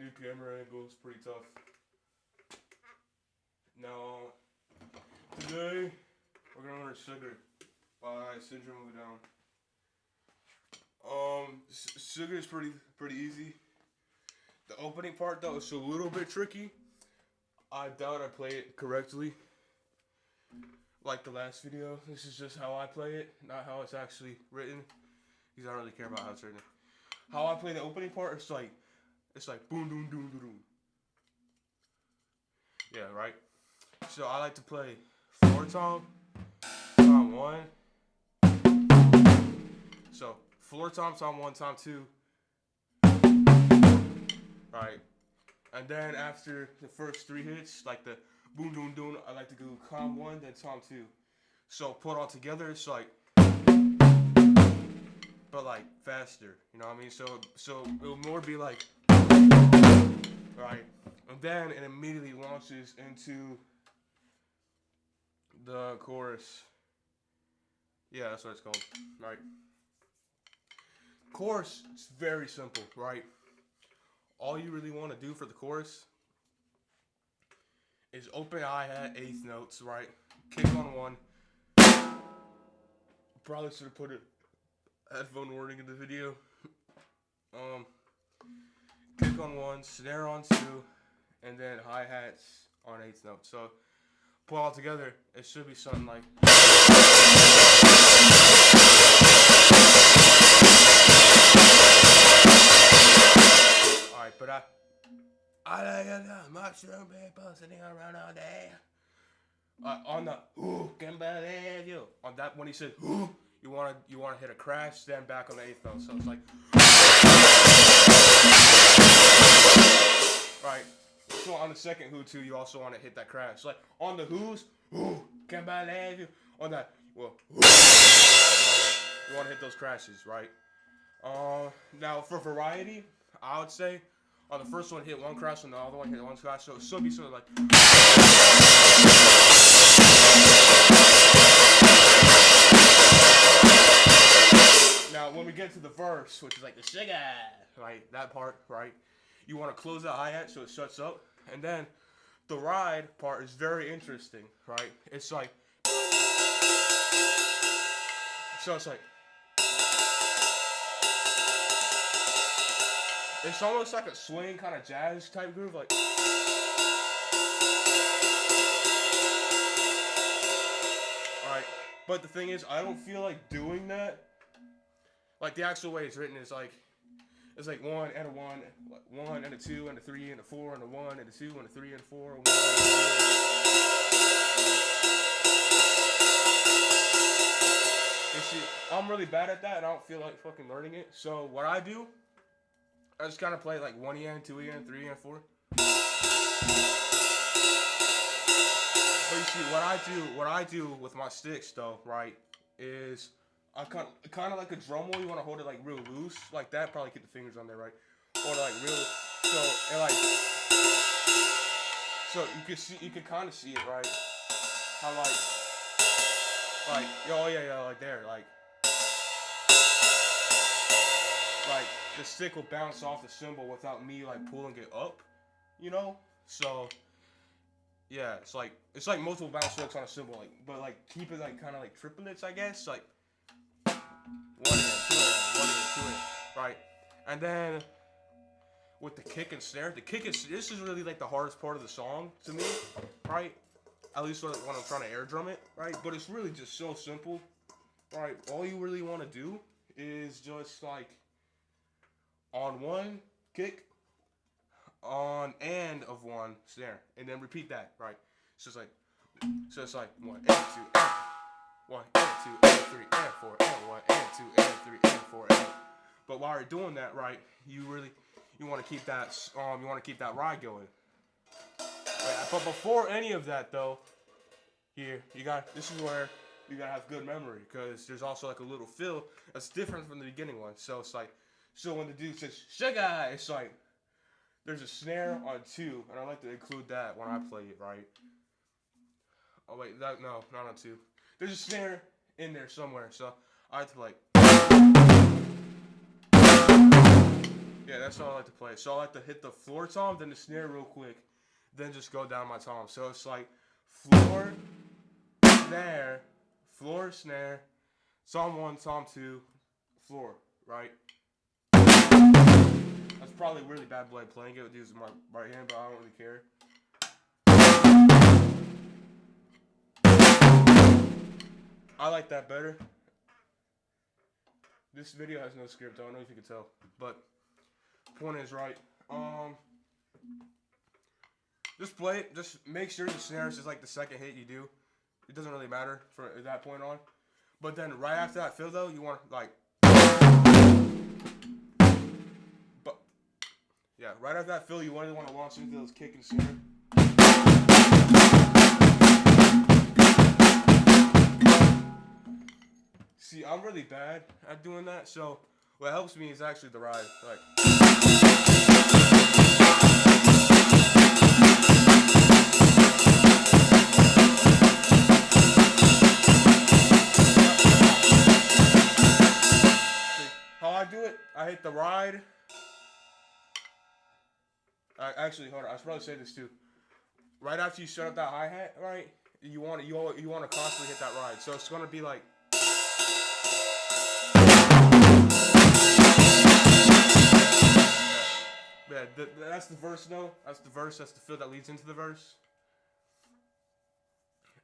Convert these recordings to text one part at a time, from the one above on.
new camera angle. It's pretty tough. Now, today we're gonna learn Sugar by Syndrome of a Down. Sugar is pretty easy. The opening part though is a little bit tricky. I doubt I play it correctly. Like the last video, this is just how I play it, not how it's actually written. Because I don't really care about how it's written. How I play the opening part, it's like boom, boom, boom, boom, boom. Yeah, right. So I like to play floor tom, tom one. So floor tom, tom one, tom two. Right. And then after the first three hits, like the boom, boom, boom, I like to go tom one, then tom two. So put all together, it's like, but like faster, you know what I mean? So it'll more be like, right? And then it immediately launches into the chorus. Yeah, that's what it's called, right? Chorus, it's very simple, right? All you really want to do for the chorus is open hi-hat, eighth notes, right? Kick on one. Probably should have put a headphone warning in the video. Kick on one, snare on two, and then hi-hats on eighth note. So put all together, it should be something like. Alright, but I like mushroom people sitting around all day. On the ooh, can't believe you. On that, when he said ooh, you wanna hit a crash, then back on the eighth note. So it's like, right. So on the second who too, you also want to hit that crash. Like on the who's, ooh, can't believe you. On that, well, ooh, you want to hit those crashes, right? Now for variety, I would say on the first one hit one crash, on the other one hit one crash. So it should be sort of like. Now, when we get to the verse, which is like the sugar, right, that part, right, you want to close the hi-hat so it shuts up, and then the ride part is very interesting, right? It's like, so it's like, it's almost like a swing kind of jazz type groove, like. Alright, but the thing is, I don't feel like doing that. Like the actual way it's written is like, it's like one and a one and a two and a three and a four and a one and a two and a three and a four and a one. You see, I'm really bad at that and I don't feel like fucking learning it. So what I do, I just kind of play like 1 EN, 2 EN, 3 EN, 4. But you see, what I do with my sticks though, right, is I kind of like a drum roll. You want to hold it like real loose, like that. Probably keep the fingers on there, right? Or like real. So and like, so you can kind of see it, right? How like oh yeah, like there, like the stick will bounce off the cymbal without me like pulling it up, you know? So yeah, it's like multiple bounce strokes on a cymbal, like, but like keep it like kind of like triplets, I guess, like 1 EN, 2 EN, 1 EN, 2 EN, right? And then with the kick and snare, this is really like the hardest part of the song to me, right? At least when I'm trying to air drum it, right? But it's really just so simple, right? All you really want to do is just like on one kick, on and of one snare, and then repeat that, right? So it's like 1 and 2 and 1 and 2 and 3 and 4 and 1 and 2 and 3 and 4 and. But while you're doing that, right, you want to keep that ride going. Right? But before any of that though, this is where you gotta have good memory, because there's also like a little fill that's different from the beginning one. So it's like, so when the dude says sugar, it's like there's a snare on 2, and I like to include that when I play it, right? Oh wait, no, not on 2. There's a snare in there somewhere, so I have to like, yeah, that's how I like to play. So I like to hit the floor tom, then the snare real quick, then just go down my tom. So it's like floor, snare, tom 1, tom 2, floor, right? That's probably really bad way playing it with using my right hand, but I don't really care. I like that better. This video has no script. I don't know if you can tell, but point is right. Just play it. Just make sure the snare is like the second hit you do. It doesn't really matter from that point on. But then right after that fill though, you want like, but yeah, right after that fill, you really want to launch into those kick and snare. See, I'm really bad at doing that, so what helps me is actually the ride. Like, see, how I do it, I hit the ride. Actually, hold on, I should probably say this too. Right after you set up that hi-hat, right, you want to constantly hit that ride. So it's gonna be like. Yeah, that's the verse though. That's the verse. That's the fill that leads into the verse.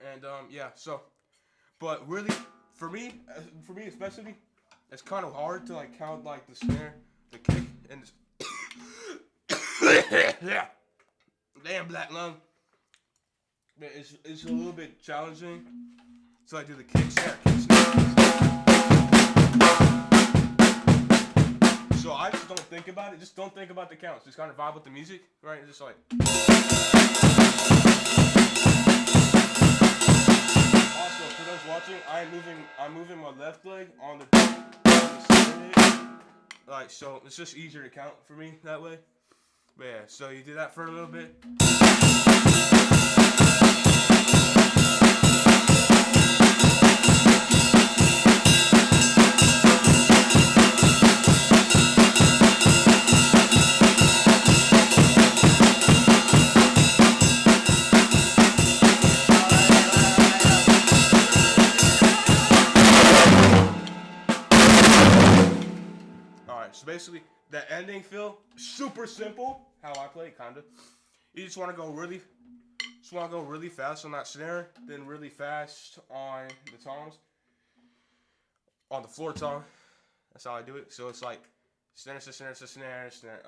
And yeah. So, but really, for me especially, it's kind of hard to like count like the snare, the kick, and yeah. Damn, black lung. It's a little bit challenging. So I do the kick snare, kick snare. So I just don't think about it. Just don't think about the counts. Just kind of vibe with the music, right? It's just like. Also, for those watching, I'm moving my left leg on the like, so it's just easier to count for me that way. But yeah, so you do that for a little bit. So basically, the ending fill, super simple. How I play, kinda. You just want to go really fast on that snare, then really fast on the toms, on the floor tom. That's how I do it. So it's like snare, snare, snare, snare, snare,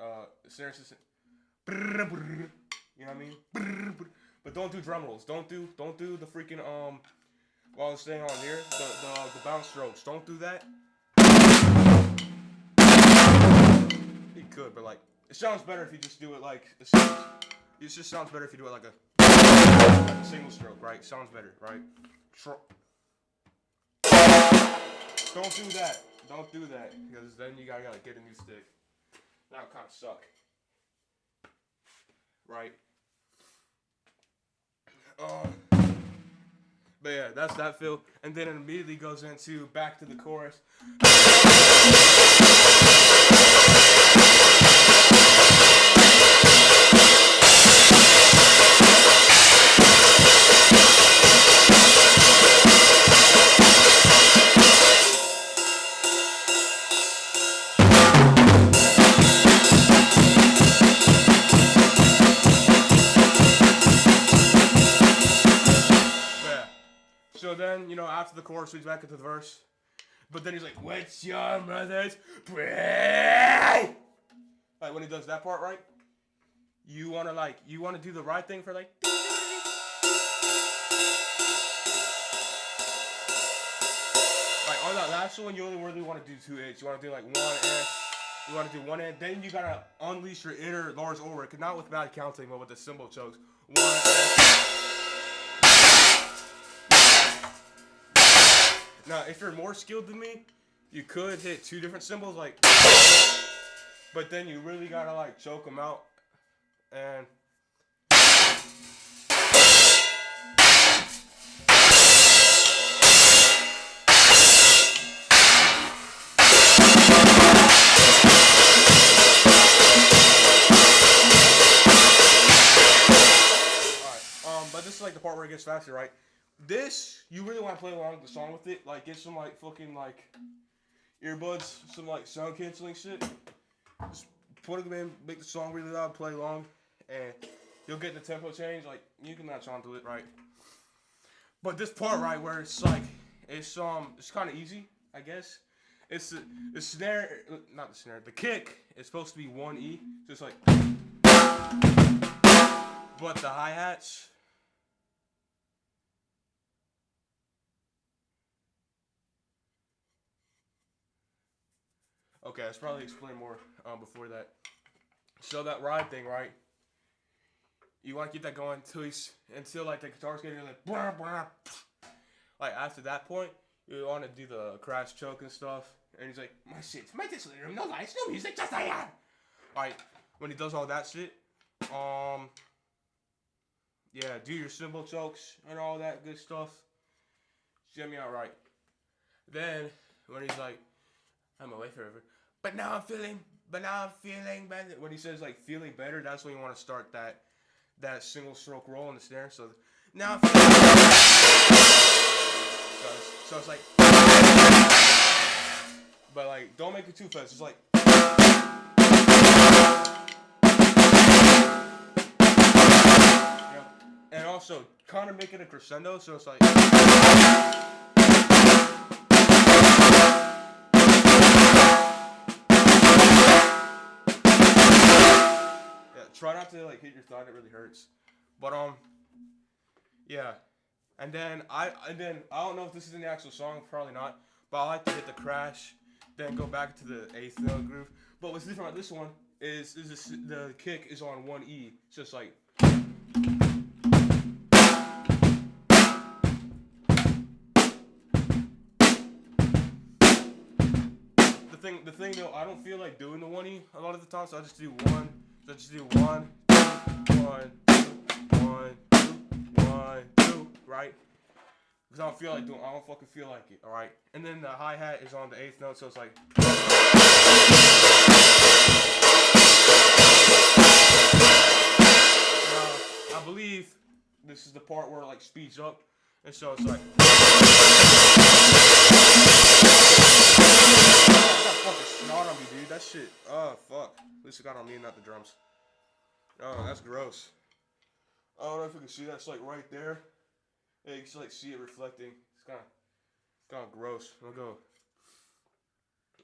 snare, snare. You know what I mean? But don't do drum rolls. Don't do the freaking while it's staying on here, the bounce strokes. Don't do that. Could, but like it sounds better if you just do it like it just sounds better if you do it like a single stroke, right? Sounds better, right? Don't do that. Don't do that because then you gotta get a new stick. That would kind of suck, right? But yeah, that's that fill, and then it immediately goes into back to the chorus. So then, you know, after the chorus, he's back into the verse. But then he's like, "What's your mother's pray?" Like when he does that part, right? You wanna do the right thing for like. Like on that last one, you only really want to do 2 hits. You want to do like one and you want to do one and then you gotta unleash your inner Lars Ulrich, not with bad counting, but with the cymbal chokes. One and. Now, if you're more skilled than me, you could hit 2 different cymbals, like, but then you really gotta like choke them out, and it gets faster, right? This, you really want to play along the song with it. Like, get some, like, fucking, like, earbuds, some, like, sound canceling shit. Just put them in, make the song really loud, play along, and you'll get the tempo change. Like, you can latch onto it, right? But this part, right, where it's, like, it's kind of easy, I guess. It's the snare, not the snare, the kick is supposed to be 1E, just like, but the hi-hats, okay, let's probably explain more before that. So that ride thing, right? You want to keep that going until like the guitar's getting like blah, blah. Like after that point, you want to do the crash choke and stuff. And he's like, my shit's my living room, no lights, no music, just I am. Alright, when he does all that shit, yeah, do your cymbal chokes and all that good stuff. Get me out right. Then when he's like, I'm away forever, but now I'm feeling better. When he says like feeling better, that's when you want to start that single stroke roll on the snare. So now I'm feeling so it's like, but like don't make it too fast. It's like, you know, and also kind of make it a crescendo. So it's like. Try not to like hit your thigh; it really hurts. But yeah. And then I don't know if this is in the actual song, probably not. But I like to hit the crash, then go back to the 8th note groove. But what's different about this one is the kick is on 1E. It's just like. The thing though, I don't feel like doing the 1E a lot of the time, so I just do one. So I just do 1, 2, 1, 2, 1, 2, 1, 2, right? Because I don't fucking feel like it, alright? And then the hi-hat is on the 8th note, so it's like. I believe this is the part where it like speeds up, and so it's like. I got fucking snot on me, dude. That shit. Oh, fuck. At least it got on me and not the drums. Oh, that's gross. I don't know if you can see that. It's like right there. Yeah, you can like see it reflecting. It's kind of gross. I'll go.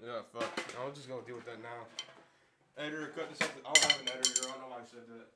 Yeah, fuck. I'm just gonna deal with that now. Editor, cut this up. I don't have an editor. I don't know why I said that.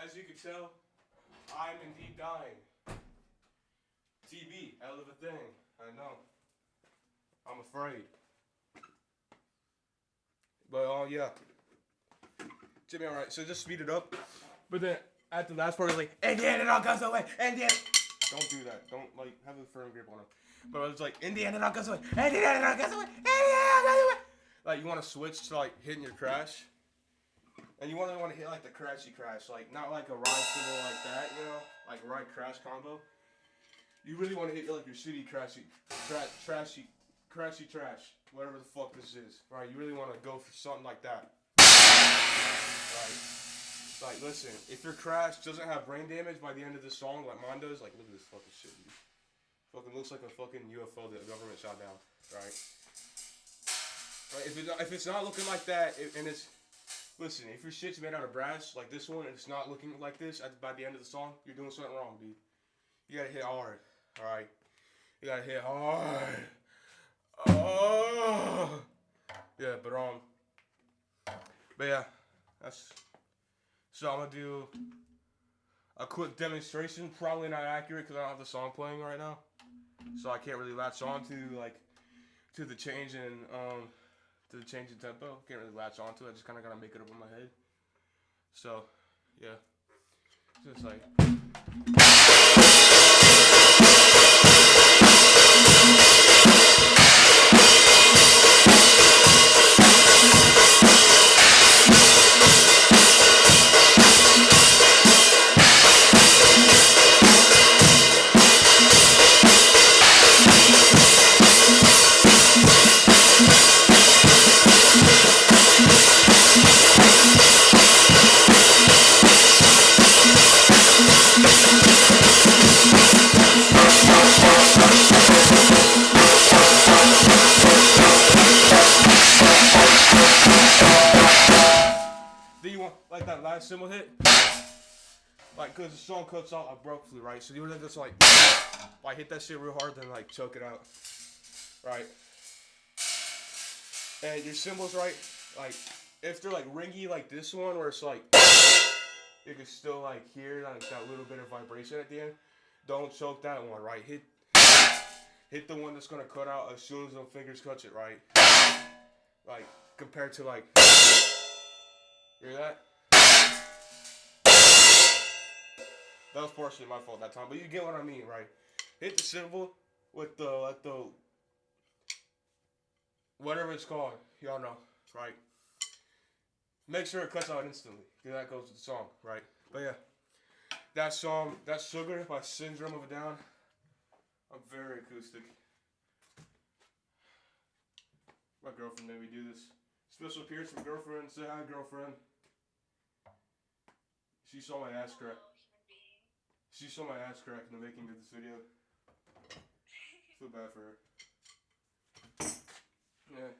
As you can tell, I'm indeed dying. TB, hell of a thing. I know. I'm afraid. But yeah. Jimmy, alright, so just speed it up. But then at the last part, it's like, in the end, it all goes away. In the end. Don't do that. Don't like have a firm grip on it. But it's like, in the end, it all goes away. In the end, it all goes away. In the end, it all goes away. Like you want to switch to like hitting your crash. And you want to hit like the crashy crash, like not like a ride cymbal like that, you know, like ride crash combo. You really want to hit like your city crashy, crashy trash, whatever the fuck this is, right? You really want to go for something like that, right? Like, listen, if your crash doesn't have brain damage by the end of this song, like mine does, like look at this fucking shit, dude. Fucking looks like a fucking UFO that the government shot down, right? Right? If it's not looking like that, and it's listen, if your shit's made out of brass, like this one, and it's not looking like this by the end of the song, you're doing something wrong, dude. You gotta hit hard, alright? You gotta hit hard. Oh! Yeah, but yeah, so I'm gonna do a quick demonstration, probably not accurate because I don't have the song playing right now. So I can't really latch on to the change in, tempo. Can't really latch onto it. I just kind of gotta make it up in my head. So, yeah. Just like. Do you want like that last cymbal hit? Like, cause the song cuts out abruptly, right? So you would just like hit that shit real hard, then like choke it out, right? And your cymbals, right? Like, if they're like ringy like this one, where it's like you can still like hear like that little bit of vibration at the end. Don't choke that one, right? Hit the one that's gonna cut out as soon as the fingers touch it, right? Like compared to like, hear that? That was partially my fault that time, but you get what I mean, right? Hit the cymbal with the like the whatever it's called, y'all know, right? Make sure it cuts out instantly, because that goes with the song, right? But yeah, that song, that's Sugar by Syndrome of a Down. I'm very acoustic. My girlfriend made me do this. Special appearance from girlfriend. Say hi, girlfriend. She saw my ass crack. She saw my ass crack in the making of this video. Feel bad for her. Yeah.